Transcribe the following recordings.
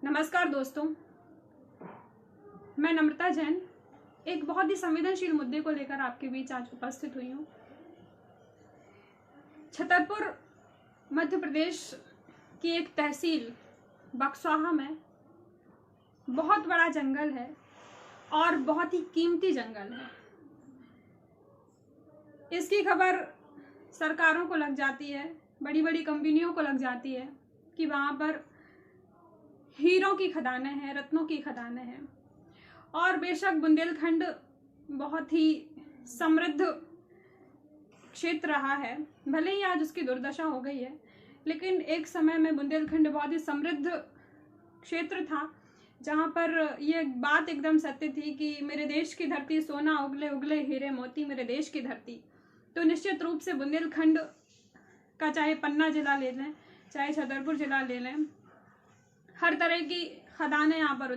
नमस्कार दोस्तों, मैं नम्रता जैन एक बहुत ही संवेदनशील मुद्दे को लेकर आपके बीच आज उपस्थित हुई हूँ। छतरपुर मध्य प्रदेश की एक तहसील बक्सवाहा में बहुत बड़ा जंगल है और बहुत ही कीमती जंगल है। इसकी खबर सरकारों को लग जाती है, बड़ी बड़ी कंपनियों को लग जाती है कि वहाँ पर हीरों की खदानें हैं, रत्नों की खदानें हैं। और बेशक बुंदेलखंड बहुत ही समृद्ध क्षेत्र रहा है, भले ही आज उसकी दुर्दशा हो गई है, लेकिन एक समय में बुंदेलखंड बहुत ही समृद्ध क्षेत्र था, जहाँ पर ये बात एकदम सत्य थी कि मेरे देश की धरती सोना उगले उगले हीरे मोती, मेरे देश की धरती। तो निश्चित रूप से बुंदेलखंड का चाहे पन्ना जिला ले लें, चाहे छतरपुर जिला ले लें, हर तरह की खदानें यहाँ पर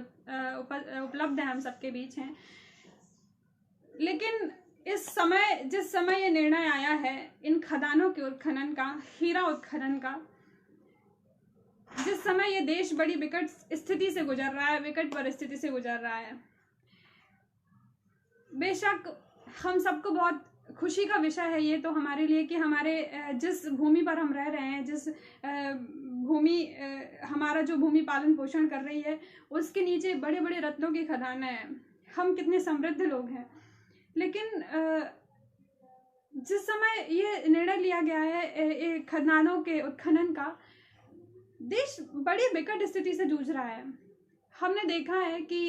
उपलब्ध हैं, हम सबके बीच हैं। लेकिन जिस समय ये निर्णय आया है इन खदानों के उत्खनन का, हीरा उत्खनन का, जिस समय ये देश बड़ी विकट स्थिति से गुजर रहा है, विकट परिस्थिति से गुजर रहा है, बेशक हम सबको बहुत खुशी का विषय है ये तो हमारे लिए कि हमारे जिस भूमि पर हम रह रहे हैं, जिस भूमि हमारा जो भूमि पालन पोषण कर रही है, उसके नीचे बड़े बड़े रत्नों की खदानें हैं। हम कितने समृद्ध लोग हैं। लेकिन जिस समय ये निर्णय लिया गया है खदानों के उत्खनन का, देश बड़ी विकट स्थिति से जूझ रहा है। हमने देखा है कि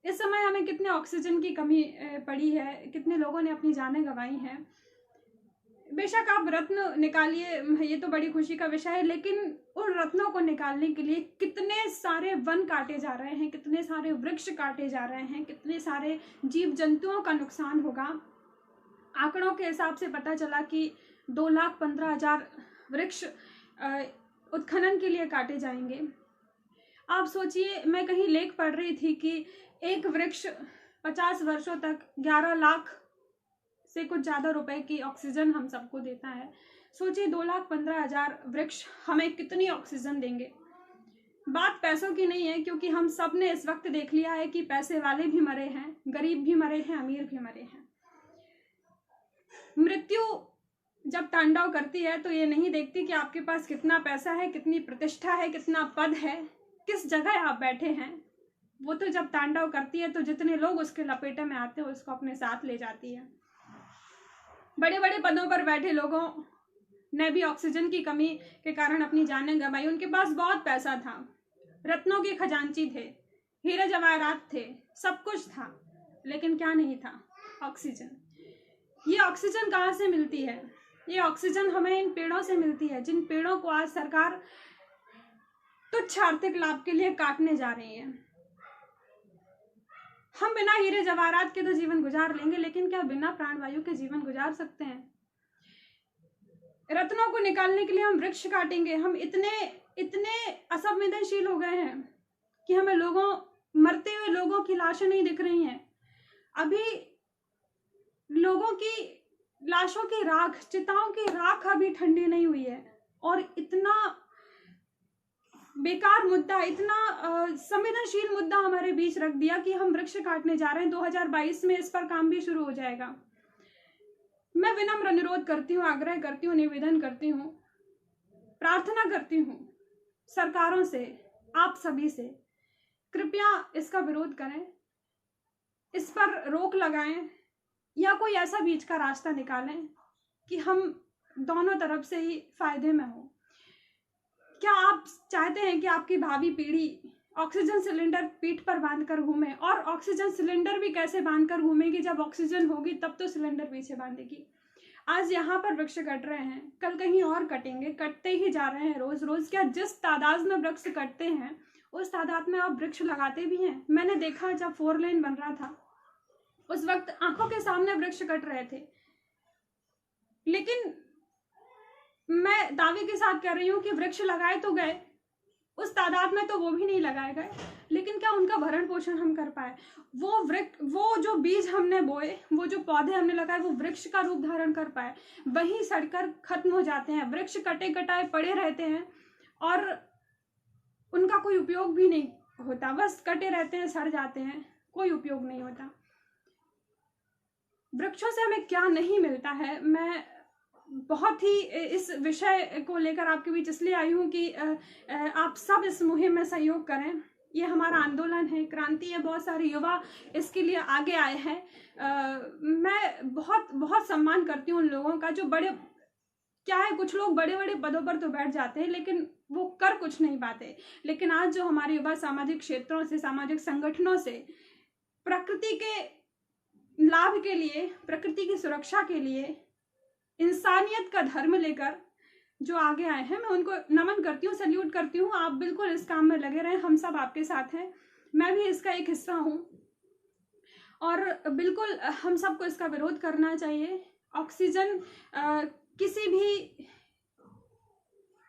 इस समय हमें कितने ऑक्सीजन की कमी पड़ी है, कितने लोगों ने अपनी जानें गंवाई हैं। बेशक आप रत्न निकालिए, ये तो बड़ी खुशी का विषय है, लेकिन उन रत्नों को निकालने के लिए कितने सारे वन काटे जा रहे हैं, कितने सारे वृक्ष काटे जा रहे हैं, कितने सारे जीव जंतुओं का नुकसान होगा। आंकड़ों के हिसाब से पता चला कि 2,15,000 वृक्ष उत्खनन के लिए काटे जाएंगे। आप सोचिए, मैं कहीं लेख पढ़ रही थी कि एक वृक्ष 50 वर्षों तक 11 लाख से कुछ ज़्यादा रुपए की ऑक्सीजन हम सबको देता है। सोचिए 2,15,000 वृक्ष हमें कितनी ऑक्सीजन देंगे। बात पैसों की नहीं है, क्योंकि हम सब ने इस वक्त देख लिया है कि पैसे वाले भी मरे हैं, गरीब भी मरे हैं, अमीर भी मरे हैं। मृत्यु जब तांडव करती है तो ये नहीं देखती कि आपके पास कितना पैसा है, कितनी प्रतिष्ठा है, कितना पद है, किस जगह आप बैठे हैं। वो तो जब तांडव करती है तो जितने लोग उसके लपेटे में आते हैं उसको अपने साथ ले जाती है। बड़े बड़े पदों पर बैठे लोगों ने भी ऑक्सीजन की कमी के कारण अपनी जानें गंवाई। उनके पास बहुत पैसा था, रत्नों के खजांची थे, हीरे जवाहरात थे, सब कुछ था, लेकिन क्या नहीं था? ऑक्सीजन। ये ऑक्सीजन कहाँ से मिलती है? ये ऑक्सीजन हमें इन पेड़ों से मिलती है, जिन पेड़ों को आज सरकार तुच्छ आर्थिक लाभ के लिए काटने जा रही है। हम बिना हीरे जवाहरात के तो जीवन गुजार लेंगे, लेकिन क्या बिना प्राणवायु के जीवन गुजार सकते हैं? रत्नों को निकालने के लिए हम वृक्ष काटेंगे। हम इतने असंवेदनशील हो गए हैं कि हमें मरते हुए लोगों की लाशें नहीं दिख रही हैं। अभी लोगों की लाशों की राख, चिताओं की राख अभी ठंडी नहीं हुई है। और इतना बेकार मुद्दा, इतना संवेदनशील मुद्दा हमारे बीच रख दिया कि हम वृक्ष काटने जा रहे हैं। 2022 में इस पर काम भी शुरू हो जाएगा। मैं विनम्र अनुरोध करती हूँ, आग्रह करती हूँ, निवेदन करती हूँ, प्रार्थना करती हूँ सरकारों से, आप सभी से, कृपया इसका विरोध करें, इस पर रोक लगाएं या कोई ऐसा बीच का रास्ता निकालें कि हम दोनों तरफ से ही फायदे में हो। क्या आप चाहते हैं कि आपकी भावी पीढ़ी ऑक्सीजन सिलेंडर पीठ पर बांधकर घूमे? और ऑक्सीजन सिलेंडर भी कैसे बांधकर घूमेगी? जब ऑक्सीजन होगी तब तो सिलेंडर पीछे बांधेगी। आज यहाँ पर वृक्ष कट रहे हैं, कल कहीं और कटेंगे, कटते ही जा रहे हैं रोज रोज। क्या जिस तादाद में वृक्ष कटते हैं उस तादाद में आप वृक्ष लगाते भी हैं? मैंने देखा जब 4 लेन बन रहा था उस वक्त आंखों के सामने वृक्ष कट रहे थे, लेकिन मैं दावे के साथ कह रही हूँ कि वृक्ष लगाए तो गए, उस तादाद में तो वो भी नहीं लगाए गए, लेकिन क्या उनका भरण पोषण हम कर पाए? वो जो बीज हमने बोए, वो जो पौधे हमने लगाए, वो वृक्ष का रूप धारण कर पाए? वहीं सड़कर खत्म हो जाते हैं। वृक्ष कटे कटाए पड़े रहते हैं और उनका कोई उपयोग भी नहीं होता, बस कटे रहते हैं, सड़ जाते हैं, कोई उपयोग नहीं होता। वृक्षों से हमें क्या नहीं मिलता है, मैं बहुत ही इस विषय को लेकर आपके बीच इसलिए आई हूँ कि आप सब इस मुहिम में सहयोग करें। ये हमारा आंदोलन है, क्रांति है, बहुत सारे युवा इसके लिए आगे आए हैं। मैं बहुत बहुत सम्मान करती हूँ उन लोगों का जो बड़े, क्या है, कुछ लोग बड़े बड़े पदों पर तो बैठ जाते हैं लेकिन वो कर कुछ नहीं पाते। लेकिन आज जो हमारे युवा सामाजिक क्षेत्रों से, सामाजिक संगठनों से प्रकृति के लाभ के लिए, प्रकृति की सुरक्षा के लिए, इंसानियत का धर्म लेकर जो आगे आए हैं, मैं उनको नमन करती हूँ, सल्यूट करती हूँ। आप बिल्कुल इस काम में लगे रहें, हम सब आपके साथ हैं, मैं भी इसका एक हिस्सा हूँ और बिल्कुल हम सबको इसका विरोध करना चाहिए। ऑक्सीजन किसी भी,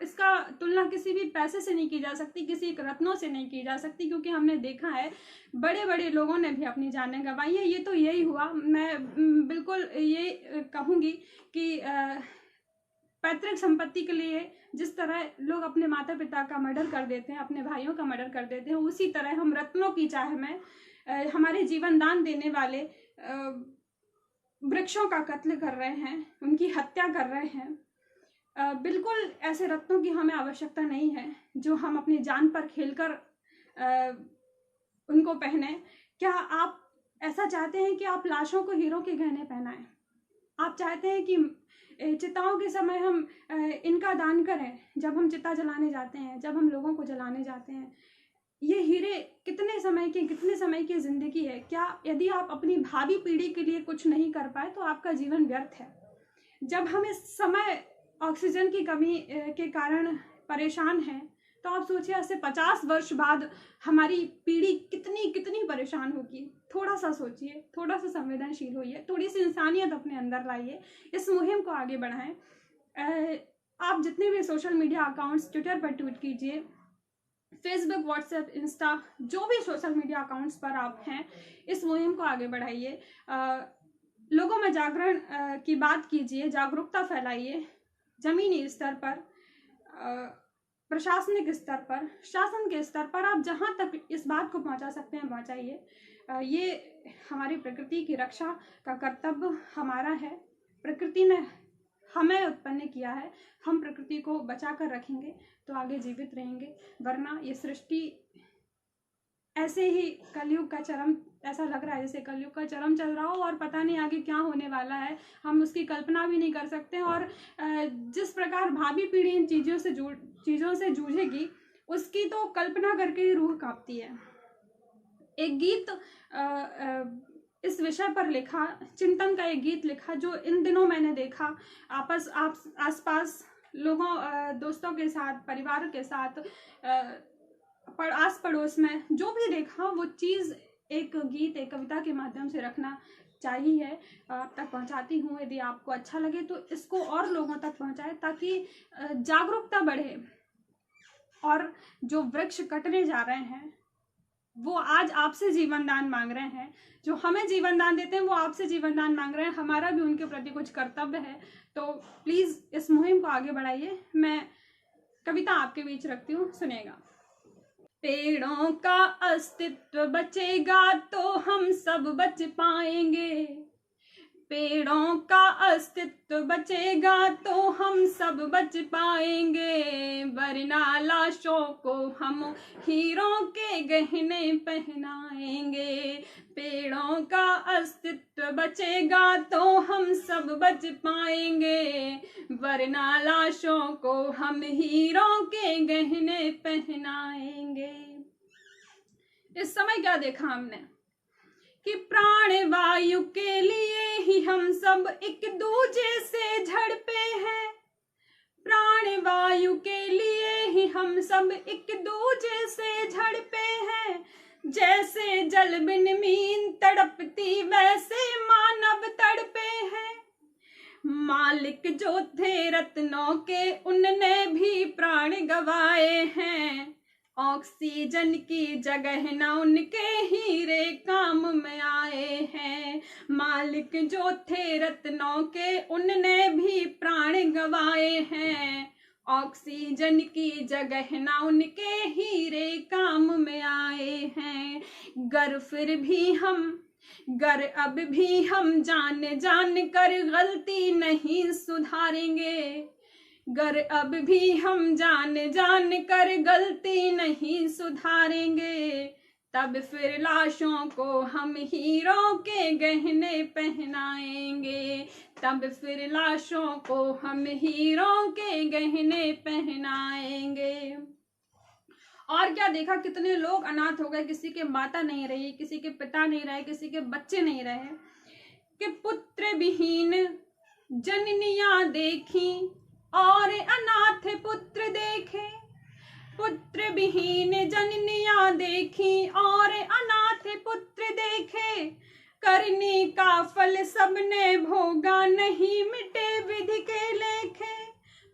इसका तुलना किसी भी पैसे से नहीं की जा सकती, किसी रत्नों से नहीं की जा सकती, क्योंकि हमने देखा है बड़े बड़े लोगों ने भी अपनी जानें गंवाई है। ये तो यही हुआ। मैं बिल्कुल ये कहूँगी कि पैतृक संपत्ति के लिए जिस तरह लोग अपने माता पिता का मर्डर कर देते हैं, अपने भाइयों का मर्डर कर देते हैं, उसी तरह हम रत्नों की चाह में हमारे जीवन दान देने वाले वृक्षों का कत्ल कर रहे हैं, उनकी हत्या कर रहे हैं। बिल्कुल ऐसे रत्नों की हमें आवश्यकता नहीं है जो हम अपनी जान पर खेलकर उनको पहने। क्या आप ऐसा चाहते हैं कि आप लाशों को हीरों के गहने पहनाएं? आप चाहते हैं कि चिताओं के समय हम इनका दान करें? जब हम चिता जलाने जाते हैं, जब हम लोगों को जलाने जाते हैं, ये हीरे कितने समय की जिंदगी है। क्या यदि आप अपनी भावी पीढ़ी के लिए कुछ नहीं कर पाए तो आपका जीवन व्यर्थ है। जब हम इस समय ऑक्सीजन की कमी के कारण परेशान हैं, तो आप सोचिए आज से 50 वर्ष बाद हमारी पीढ़ी कितनी परेशान होगी। थोड़ा सा सोचिए, थोड़ा सा संवेदनशील होइए, थोड़ी सी इंसानियत अपने अंदर लाइए, इस मुहिम को आगे बढ़ाएं। आप जितने भी सोशल मीडिया अकाउंट्स, ट्विटर पर ट्वीट कीजिए, फेसबुक, व्हाट्सएप, इंस्टा, जो भी सोशल मीडिया अकाउंट्स पर आप हैं, इस मुहिम को आगे बढ़ाइए। लोगों में जागरण की बात कीजिए, जागरूकता फैलाइए, जमीनी स्तर पर, प्रशासनिक स्तर पर, शासन के स्तर पर आप जहां तक इस बात को पहुंचा सकते हैं पहुंचाइए। ये हमारी प्रकृति की रक्षा का कर्तव्य हमारा है। प्रकृति ने हमें उत्पन्न किया है, हम प्रकृति को बचा कर रखेंगे तो आगे जीवित रहेंगे, वरना ये सृष्टि ऐसे ही कलयुग का चरम, ऐसा लग रहा है जैसे कलयुग का चरम चल रहा हो और पता नहीं आगे क्या होने वाला है, हम उसकी कल्पना भी नहीं कर सकते। और जिस प्रकार भावी पीढ़ी इन चीज़ों से जूझेगी, उसकी तो कल्पना करके ही रूह कांपती है। एक गीत इस विषय पर लिखा, चिंतन का एक गीत लिखा जो इन दिनों मैंने देखा आसपास लोगों, दोस्तों के साथ, परिवार के साथ, आस पड़ोस में जो भी देखा, वो चीज़ एक गीत, एक कविता के माध्यम से रखना चाहिए। आप तक पहुंचाती हूँ। यदि आपको अच्छा लगे तो इसको और लोगों तक पहुंचाएं ताकि जागरूकता बढ़े। और जो वृक्ष कटने जा रहे हैं वो आज आपसे जीवन दान मांग रहे हैं, जो हमें जीवन दान देते हैं वो आपसे जीवन दान मांग रहे हैं। हमारा भी उनके प्रति कुछ कर्तव्य है, तो प्लीज इस मुहिम को आगे बढ़ाइए। मैं कविता आपके बीच रखती हूँ, सुनेगा। पेड़ों का अस्तित्व बचेगा तो हम सब बच पाएंगे, पेड़ों का अस्तित्व बचेगा तो हम सब बच पाएंगे, वरना लाशों को हम हीरों के गहने पहनाएंगे। पेड़ों का अस्तित्व बचेगा तो हम सब बच पाएंगे, वरना लाशों को हम हीरों के गहने पहनाएंगे। इस समय क्या देखा हमने कि प्राण वायु के लिए ही हम सब एक दूजे से झड़पे हैं, प्राण वायु के लिए ही हम सब एक दूजे से झड़पे हैं। जैसे जल बिन मीन तड़पती वैसे मानव तड़पे हैं, मालिक जो थे रत्नों के उनने भी प्राण गवाए हैं, ऑक्सीजन की जगह न उनके हीरे काम में आए हैं। मालिक जो थे रत्नों के उनने भी प्राण गवाए हैं, ऑक्सीजन की जगह ना उनके हीरे काम में आए हैं। गर अब भी हम जान कर गलती नहीं सुधारेंगे, गर अब भी हम जान कर गलती नहीं सुधारेंगे, तब फिर लाशों को हम हीरों के गहने पहनाएंगे, तब फिर लाशों को हम हीरों के गहने पहनाएंगे। और क्या देखा, कितने लोग अनाथ हो गए, किसी के माता नहीं रही, किसी के पिता नहीं रहे, किसी के बच्चे नहीं रहे, कि पुत्र विहीन जननियां देखी और अनाथ पुत्र देखे, पुत्र विहीन जननियां देखी और अनाथ पुत्र देखे, करने का फल सबने भोगा नहीं मिटे विधि के लेखे,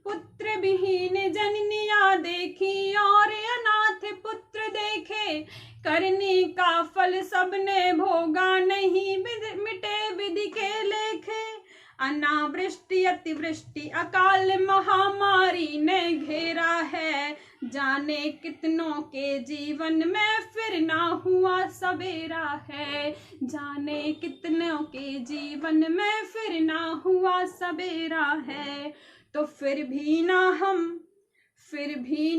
पुत्र विहीन जननियां देखी और अनाथ पुत्र देखे, करने का फल सबने भोगा नहीं मिटे विधि के लेखे, अनावृष्टि अतिवृष्टि अकाल महामारी ने घेरा है, जाने कितनों के जीवन में फिर ना हुआ सवेरा है, जाने कितनों के जीवन में फिर ना हुआ सवेरा है, तो फिर भी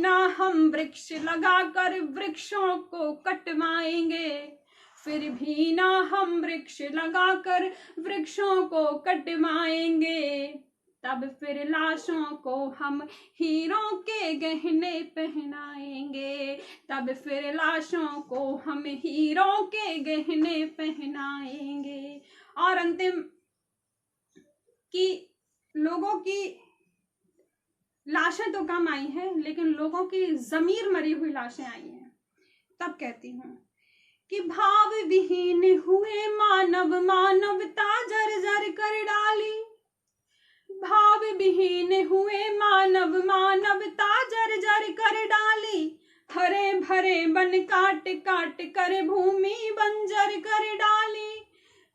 ना हम वृक्ष लगाकर वृक्षों को कटवाएंगे, फिर भी ना हम वृक्ष लगाकर वृक्षों को कटवाएंगे, तब फिर लाशों को हम हीरों के गहने पहनाएंगे, तब फिर लाशों को हम हीरों के गहने पहनाएंगे। और अंतिम कि लोगों की लाशें तो कम आई हैं, लेकिन लोगों की जमीर मरी हुई लाशें आई हैं। तब कहती हूँ कि भाव विहीन हुए मानव, मानवता जर्जर कर डाली, भाव विहीन हुए मानव, मानवता जर्जर कर डाली, हरे भरे वन काट काट कर भूमि बंजर कर डाली,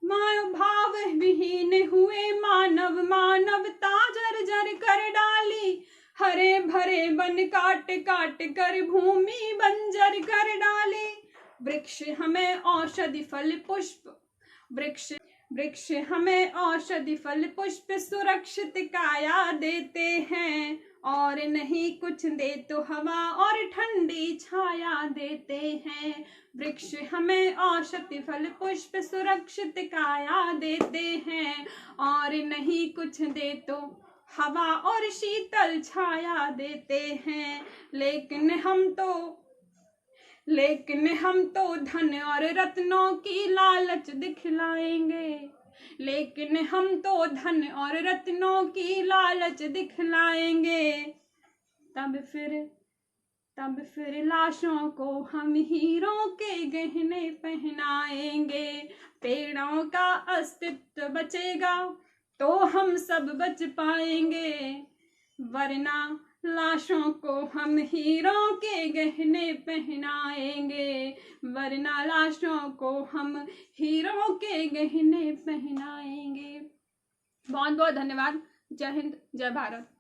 भाव विहीन हुए मानव, मानवता जर्जर कर डाली, हरे भरे वन काट काट कर भूमि बंजर कर डाली, वृक्ष हमें औषधि फल पुष्प, वृक्ष हमें औषधि फल पुष्प सुरक्षित काया देते हैं, और नहीं कुछ दे तो हवा और ठंडी छाया देते हैं, वृक्ष हमें औषधि फल पुष्प सुरक्षित काया देते हैं, और नहीं कुछ दे तो हवा और शीतल छाया देते हैं, लेकिन हम तो धन और रत्नों की लालच दिखलाएंगे, लेकिन हम तो धन और रत्नों की लालच दिखलाएंगे, तब फिर लाशों को हम हीरों के गहने पहनाएंगे, पेड़ों का अस्तित्व बचेगा तो हम सब बच पाएंगे, वरना लाशों को हम हीरों के गहने पहनाएंगे, वरना लाशों को हम हीरों के गहने पहनाएंगे। बहुत बहुत धन्यवाद। जय हिंद, जय भारत।